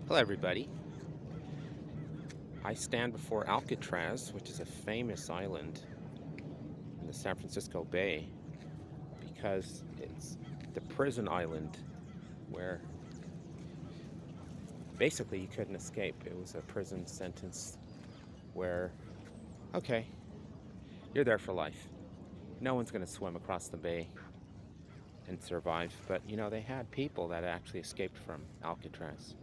Hello everybody. I stand before Alcatraz, which is a famous island in the San Francisco Bay, because it's the prison island where basically you couldn't escape. It was a prison sentence where, okay, you're there for life. No one's going to swim across the bay and survive. But you know, they had people that actually escaped from Alcatraz.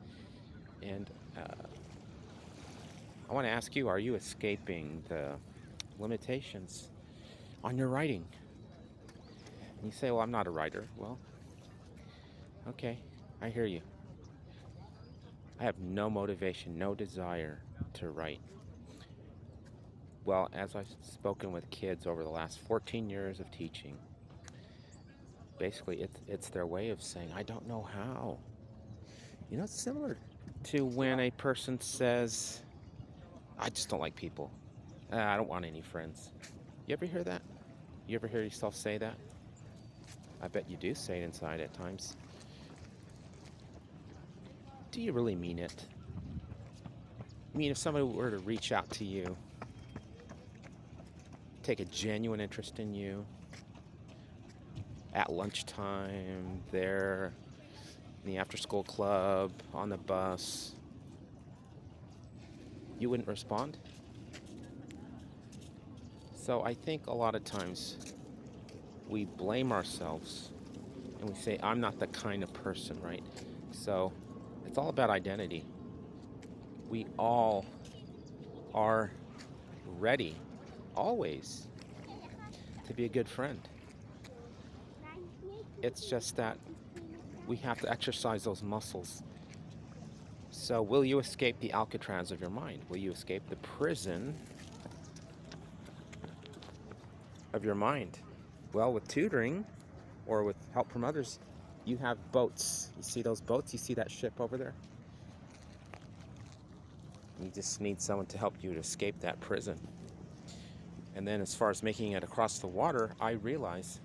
And I want to ask you, are you escaping the limitations on your writing? And you say, well, I'm not a writer. Well, okay, I hear you. I have no motivation, no desire to write. Well, as I've spoken with kids over the last 14 years of teaching, basically it's their way of saying, I don't know how. You know, it's similar to when a person says, I just don't like people. I don't want any friends. You ever hear that? You ever hear yourself say that? I bet you do say it inside at times. Do you really mean it? I mean, if somebody were to reach out to you, take a genuine interest in you, at lunchtime, there, in the after-school club, on the bus, you wouldn't respond? So I think a lot of times we blame ourselves and we say, I'm not the kind of person, right? So it's all about identity. We all are ready, always, to be a good friend. It's just that we have to exercise those muscles. So will you escape the Alcatraz of your mind? Will you escape the prison of your mind? Well, with tutoring or with help from others, you have boats. You see those boats? You see that ship over there? You just need someone to help you to escape that prison. And then as far as making it across the water, I realize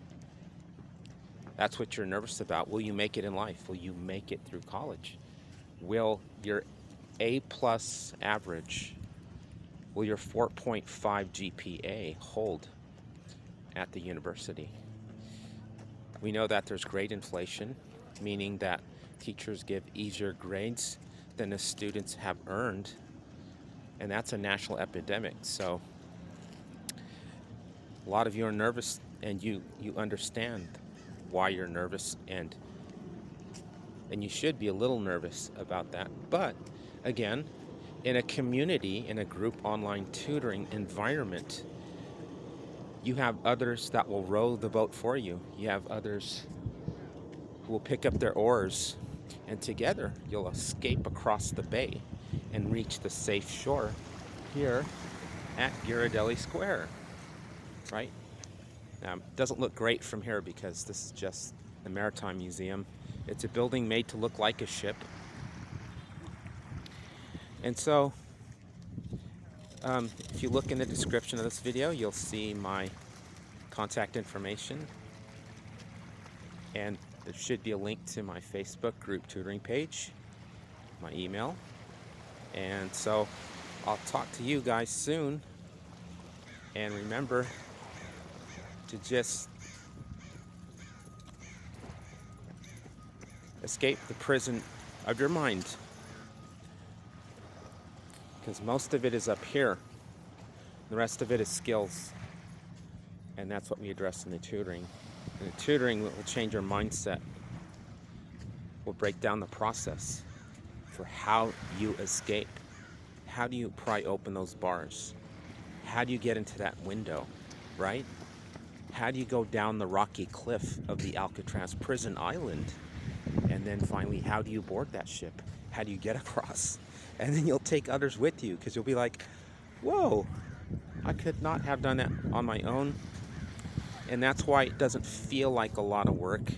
that's what you're nervous about. Will you make it in life? Will you make it through college? Will your A+ average, will your 4.5 GPA hold at the university? We know that there's grade inflation, meaning that teachers give easier grades than the students have earned, and that's a national epidemic. So a lot of you are nervous, and you understand why you're nervous, and you should be a little nervous about that. But again, in a community, in a group online tutoring environment, you have others that will row the boat for you. You have others who will pick up their oars, and together you'll escape across the bay and reach the safe shore here at Ghirardelli Square, right? Now, it doesn't look great from here because this is just the Maritime Museum. It's a building made to look like a ship. And so, if you look in the description of this video, you'll see my contact information. And there should be a link to my Facebook group tutoring page, my email. And so, I'll talk to you guys soon. And remember to just escape the prison of your mind, because most of it is up here. The rest of it is skills, and that's what we address in the tutoring. And the tutoring will change your mindset. We'll break down the process for how you escape. How do you pry open those bars? How do you get into that window, right? How do you go down the rocky cliff of the Alcatraz prison island? And then finally, how do you board that ship? How do you get across? And then you'll take others with you, because you'll be like, whoa, I could not have done that on my own. And that's why it doesn't feel like a lot of work,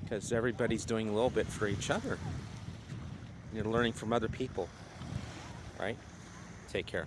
because everybody's doing a little bit for each other. You're learning from other people, right? Take care.